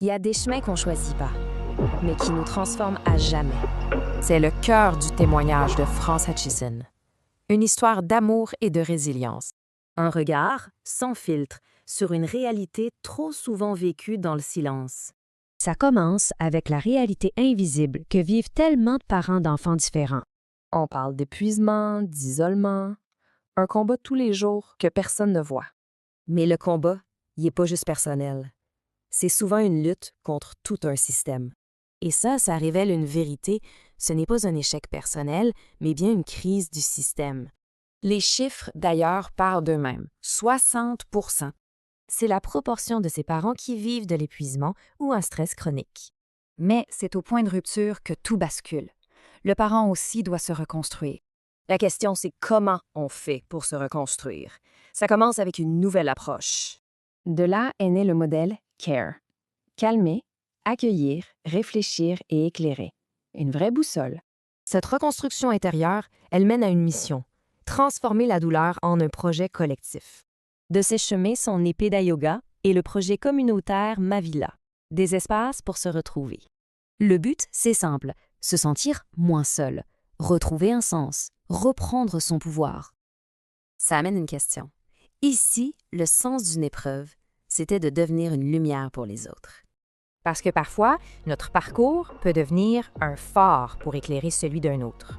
Il y a des chemins qu'on choisit pas, mais qui nous transforment à jamais. C'est le cœur du témoignage de France Hutchison. Une histoire d'amour et de résilience. Un regard, sans filtre, sur une réalité trop souvent vécue dans le silence. Ça commence avec la réalité invisible que vivent tellement de parents d'enfants différents. On parle d'épuisement, d'isolement, un combat tous les jours que personne ne voit. Mais le combat, il n'est pas juste personnel. C'est souvent une lutte contre tout un système. Et ça révèle une vérité, ce n'est pas un échec personnel, mais bien une crise du système. Les chiffres, d'ailleurs, parlent d'eux-mêmes. 60%. C'est la proportion de ces parents qui vivent de l'épuisement ou un stress chronique. Mais c'est au point de rupture que tout bascule. Le parent aussi doit se reconstruire. La question, c'est comment on fait pour se reconstruire. Ça commence avec une nouvelle approche. De là est né le modèle CARE. Calmer, accueillir, réfléchir et éclairer. Une vraie boussole. Cette reconstruction intérieure, elle mène à une mission. Transformer la douleur en un projet collectif. De ces chemins sont nés Peda Yoga et le projet communautaire Mavila. Des espaces pour se retrouver. Le but, c'est simple, se sentir moins seul, retrouver un sens, reprendre son pouvoir. Ça amène une question. Ici, le sens d'une épreuve, c'était de devenir une lumière pour les autres. Parce que parfois, notre parcours peut devenir un phare pour éclairer celui d'un autre.